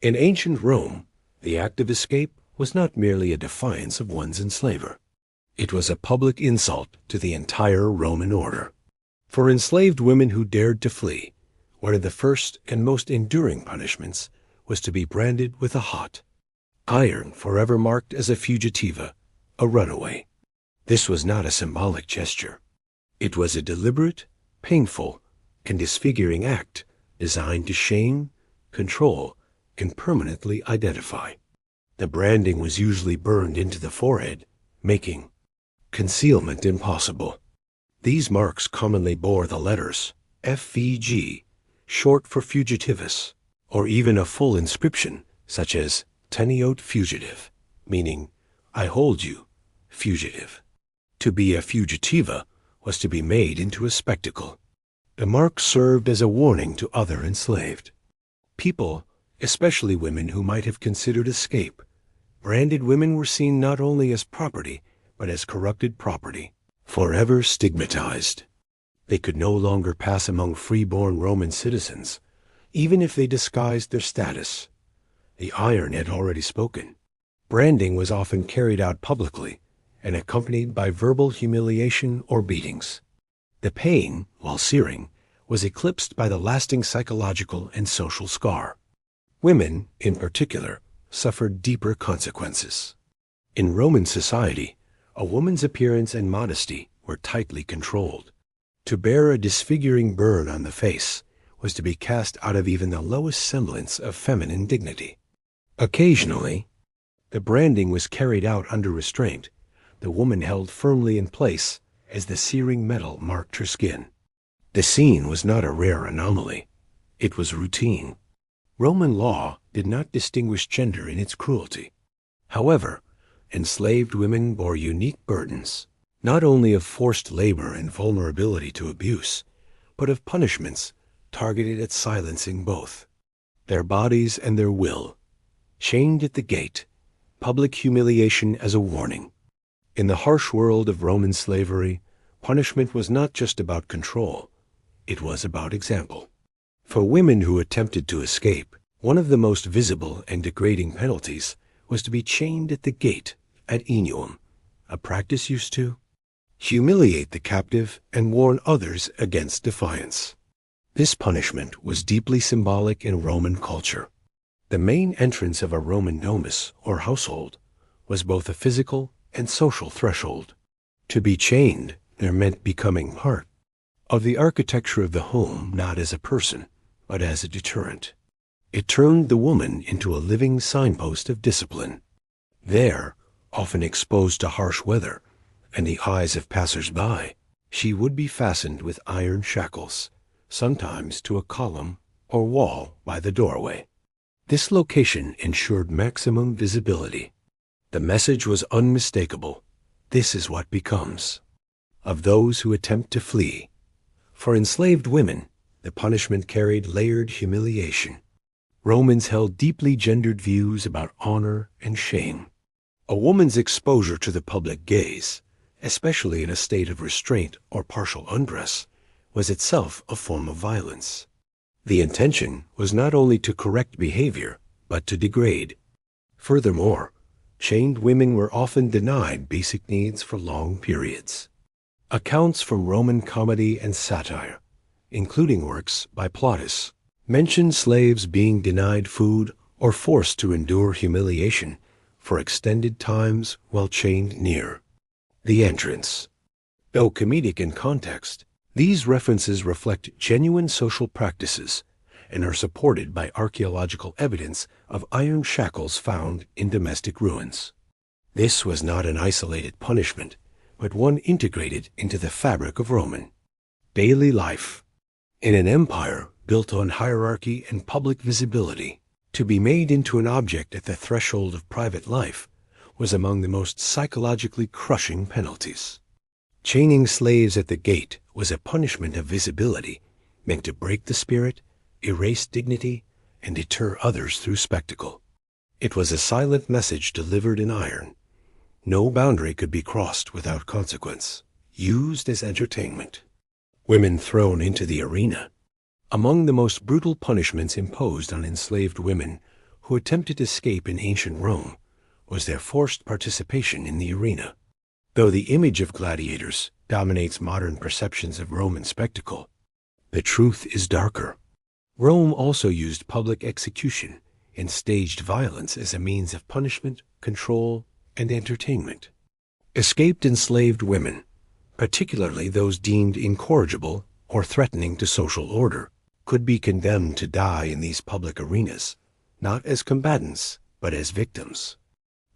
In ancient Rome, the act of escape was not merely a defiance of one's enslaver. It was a public insult to the entire Roman order. For enslaved women who dared to flee, one of the first and most enduring punishments was to be branded with a hot iron, forever marked as a fugitiva, a runaway. This was not a symbolic gesture. It was a deliberate, painful, and disfiguring act designed to shame, control, and permanently identify. The branding was usually burned into the forehead, making concealment impossible. These marks commonly bore the letters FVG, short for fugitivus, or even a full inscription such as Teneot fugitive, meaning I hold you, fugitive. To be a fugitiva was to be made into a spectacle. The mark served as a warning to other enslaved. People, especially women who might have considered escape, branded women were seen not only as property, but as corrupted property, forever stigmatized. They could no longer pass among free-born Roman citizens, even if they disguised their status. The iron had already spoken. Branding was often carried out publicly and accompanied by verbal humiliation or beatings. The pain, while searing, was eclipsed by the lasting psychological and social scar. Women, in particular, suffered deeper consequences. In Roman society, a woman's appearance and modesty were tightly controlled. To bear a disfiguring burn on the face was to be cast out of even the lowest semblance of feminine dignity. Occasionally, the branding was carried out under restraint, the woman held firmly in place as the searing metal marked her skin. The scene was not a rare anomaly. It was routine. Roman law did not distinguish gender in its cruelty. However, enslaved women bore unique burdens, not only of forced labor and vulnerability to abuse, but of punishments targeted at silencing both. Their bodies and their will, chained at the gate, public humiliation as a warning. In the harsh world of Roman slavery, punishment was not just about control, it was about example. For women who attempted to escape, one of the most visible and degrading penalties was to be chained at the gate at Inium, a practice used to humiliate the captive and warn others against defiance. This punishment was deeply symbolic in Roman culture. The main entrance of a Roman nomus, or household, was both a physical and social threshold. To be chained there meant becoming part of the architecture of the home, not as a person, but as a deterrent. It turned the woman into a living signpost of discipline. There, often exposed to harsh weather and the eyes of passers-by, she would be fastened with iron shackles, sometimes to a column or wall by the doorway. This location ensured maximum visibility. The message was unmistakable. This is what becomes of those who attempt to flee. For enslaved women, the punishment carried layered humiliation. Romans held deeply gendered views about honor and shame. A woman's exposure to the public gaze, especially in a state of restraint or partial undress, was itself a form of violence. The intention was not only to correct behavior, but to degrade. Furthermore, chained women were often denied basic needs for long periods. Accounts from Roman comedy and satire, including works by Plautus, mention slaves being denied food or forced to endure humiliation for extended times while chained near the entrance. Though comedic in context, these references reflect genuine social practices and are supported by archaeological evidence of iron shackles found in domestic ruins. This was not an isolated punishment, but one integrated into the fabric of Roman daily life. In an empire built on hierarchy and public visibility, to be made into an object at the threshold of private life was among the most psychologically crushing penalties. Chaining slaves at the gate was a punishment of visibility meant to break the spirit, erase dignity, and deter others through spectacle. It was a silent message delivered in iron. No boundary could be crossed without consequence, used as entertainment. Women thrown into the arena. Among the most brutal punishments imposed on enslaved women who attempted escape in ancient Rome was their forced participation in the arena. Though the image of gladiators dominates modern perceptions of Roman spectacle, the truth is darker. Rome also used public execution and staged violence as a means of punishment, control, and entertainment. Escaped enslaved women, particularly those deemed incorrigible or threatening to social order, could be condemned to die in these public arenas, not as combatants, but as victims.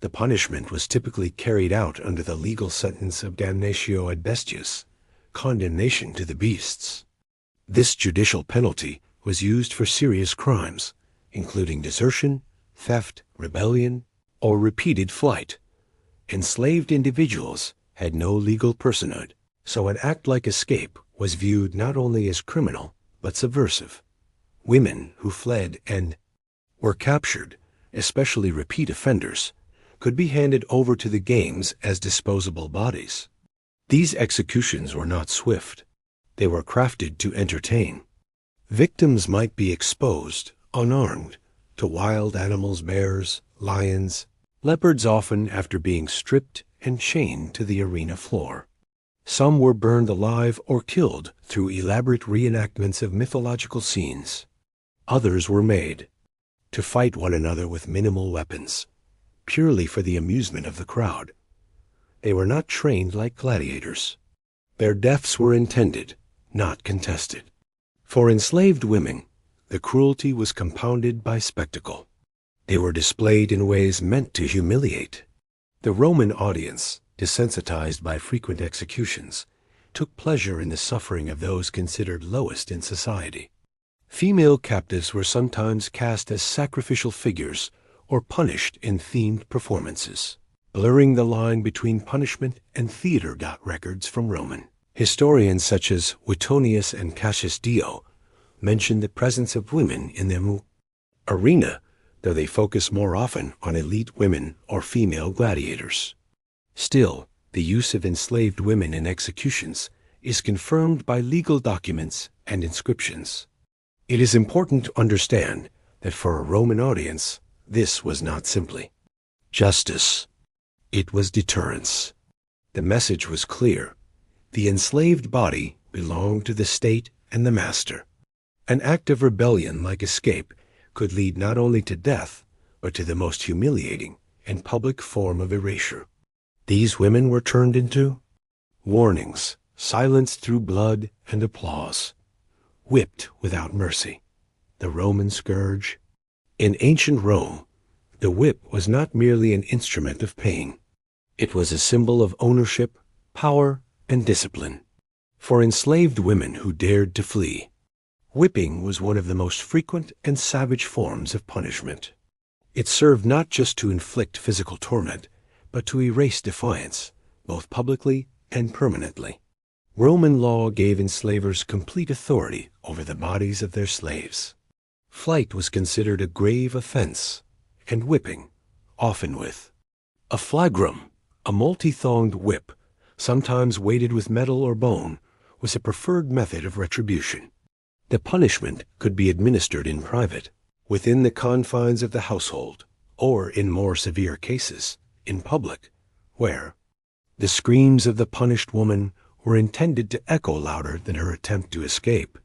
The punishment was typically carried out under the legal sentence of damnatio ad bestias, condemnation to the beasts. This judicial penalty was used for serious crimes, including desertion, theft, rebellion, or repeated flight. Enslaved individuals had no legal personhood, so an act like escape was viewed not only as criminal, but subversive. Women who fled and were captured, especially repeat offenders, could be handed over to the games as disposable bodies. These executions were not swift. They were crafted to entertain. Victims might be exposed, unarmed, to wild animals, bears, lions, leopards, often after being stripped and chained to the arena floor. Some were burned alive or killed through elaborate reenactments of mythological scenes. Others were made to fight one another with minimal weapons, purely for the amusement of the crowd. They were not trained like gladiators. Their deaths were intended, not contested. For enslaved women, the cruelty was compounded by spectacle. They were displayed in ways meant to humiliate. The Roman audience, desensitized by frequent executions, took pleasure in the suffering of those considered lowest in society. Female captives were sometimes cast as sacrificial figures or punished in themed performances, blurring the line between punishment and theater. Records from Roman historians such as Suetonius and Cassius Dio mention the presence of women in the arena, though they focus more often on elite women or female gladiators. Still, the use of enslaved women in executions is confirmed by legal documents and inscriptions. It is important to understand that for a Roman audience, this was not simply justice. It was deterrence. The message was clear. The enslaved body belonged to the state and the master. An act of rebellion like escape could lead not only to death, but to the most humiliating and public form of erasure. These women were turned into warnings, silenced through blood and applause, whipped without mercy, the Roman scourge. In ancient Rome, the whip was not merely an instrument of pain. It was a symbol of ownership, power, and discipline. For enslaved women who dared to flee, whipping was one of the most frequent and savage forms of punishment. It served not just to inflict physical torment, but to erase defiance, both publicly and permanently. Roman law gave enslavers complete authority over the bodies of their slaves. Flight was considered a grave offense, and whipping, often with a flagrum, a multi-thonged whip, sometimes weighted with metal or bone, was a preferred method of retribution. The punishment could be administered in private, within the confines of the household, or in more severe cases, in public, where the screams of the punished woman were intended to echo louder than her attempt to escape.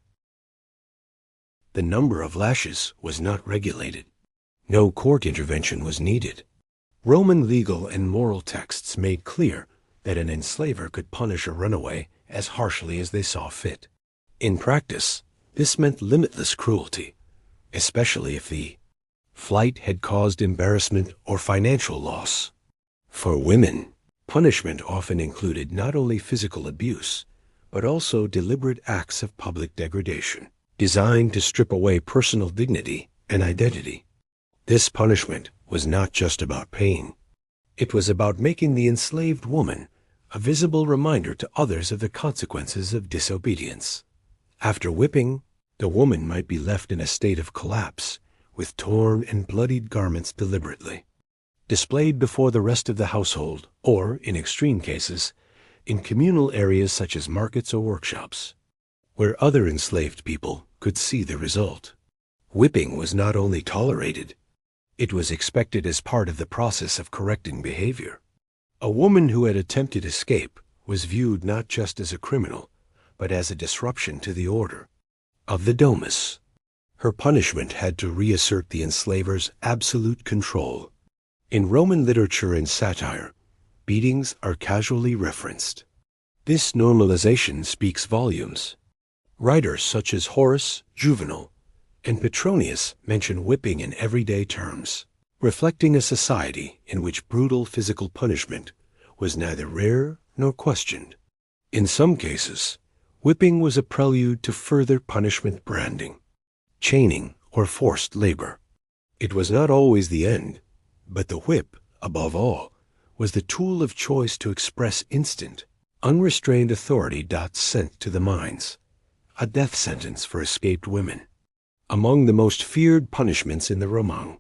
The number of lashes was not regulated. No court intervention was needed. Roman legal and moral texts made clear that an enslaver could punish a runaway as harshly as they saw fit. In practice, this meant limitless cruelty, especially if the flight had caused embarrassment or financial loss. For women, punishment often included not only physical abuse, but also deliberate acts of public degradation, designed to strip away personal dignity and identity. This punishment was not just about pain. It was about making the enslaved woman a visible reminder to others of the consequences of disobedience. After whipping, the woman might be left in a state of collapse, with torn and bloodied garments deliberately displayed before the rest of the household, or, in extreme cases, in communal areas such as markets or workshops, where other enslaved people could see the result. Whipping was not only tolerated, It was expected as part of the process of correcting behavior. A woman who had attempted escape was viewed not just as a criminal, but as a disruption to the order of the domus. Her punishment had to reassert the enslaver's absolute control. In Roman literature and satire, beatings are casually referenced. This normalization speaks volumes. Writers such as Horace, Juvenal, and Petronius mention whipping in everyday terms, reflecting a society in which brutal physical punishment was neither rare nor questioned. In some cases, whipping was a prelude to further punishment branding, chaining, or forced labor. It was not always the end, but the whip, above all, was the tool of choice to express instant, unrestrained authority. Sent to the mines, a death sentence for escaped women. Among the most feared punishments in the Roman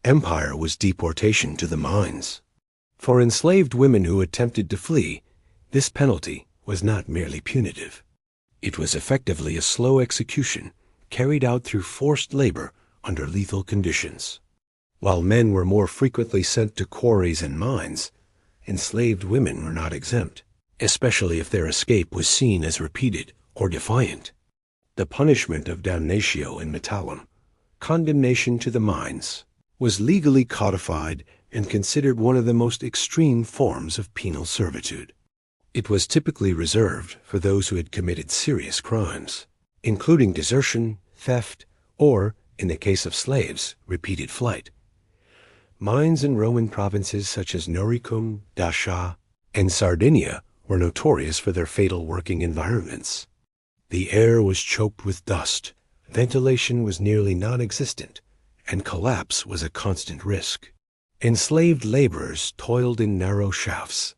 Empire was deportation to the mines. For enslaved women who attempted to flee, this penalty was not merely punitive. It was effectively a slow execution carried out through forced labor under lethal conditions. While men were more frequently sent to quarries and mines, enslaved women were not exempt, especially if their escape was seen as repeated or defiant. The punishment of damnatio in metallum, condemnation to the mines, was legally codified and considered one of the most extreme forms of penal servitude. It was typically reserved for those who had committed serious crimes, including desertion, theft, or, in the case of slaves, repeated flight. Mines in Roman provinces such as Noricum, Dacia, and Sardinia were notorious for their fatal working environments. The air was choked with dust, ventilation was nearly non-existent, and collapse was a constant risk. Enslaved laborers toiled in narrow shafts,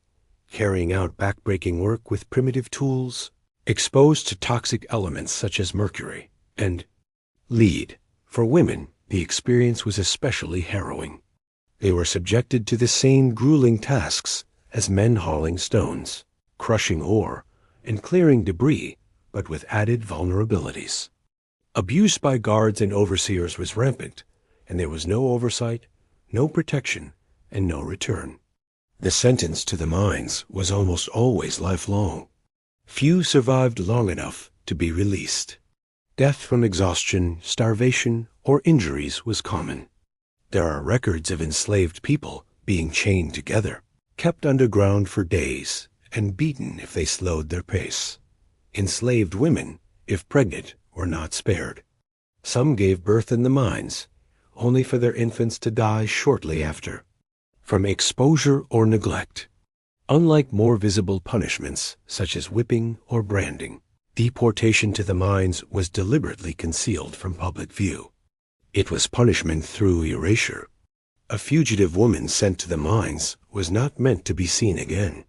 carrying out backbreaking work with primitive tools, exposed to toxic elements such as mercury and lead. For women, the experience was especially harrowing. They were subjected to the same grueling tasks as men hauling stones, crushing ore, and clearing debris, but with added vulnerabilities. Abuse by guards and overseers was rampant, and there was no oversight, no protection, and no return. The sentence to the mines was almost always lifelong. Few survived long enough to be released. Death from exhaustion, starvation, or injuries was common. There are records of enslaved people being chained together, kept underground for days, and beaten if they slowed their pace. Enslaved women, if pregnant, were not spared. Some gave birth in the mines, only for their infants to die shortly after, from exposure or neglect. Unlike more visible punishments, such as whipping or branding, deportation to the mines was deliberately concealed from public view. It was punishment through erasure. A fugitive woman sent to the mines was not meant to be seen again.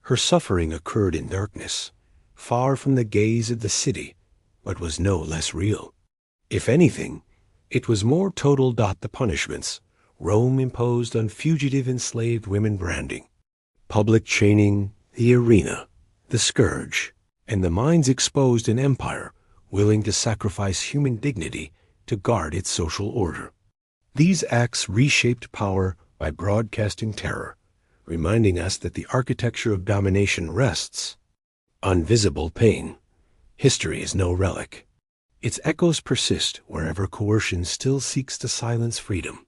Her suffering occurred in darkness, far from the gaze of the city, but was no less real. If anything, it was more total. The punishments Rome imposed on fugitive enslaved women: branding, public chaining, the arena, the scourge, and the mines exposed an empire willing to sacrifice human dignity to guard its social order. These acts reshaped power by broadcasting terror, reminding us that the architecture of domination rests on visible pain. History is no relic. Its echoes persist wherever coercion still seeks to silence freedom.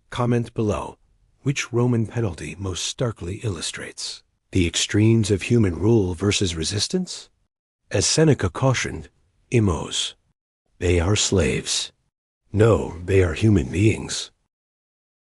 Comment below which Roman penalty most starkly illustrates the extremes of human rule versus resistance. As Seneca cautioned, immos, they are slaves. No, they are human beings.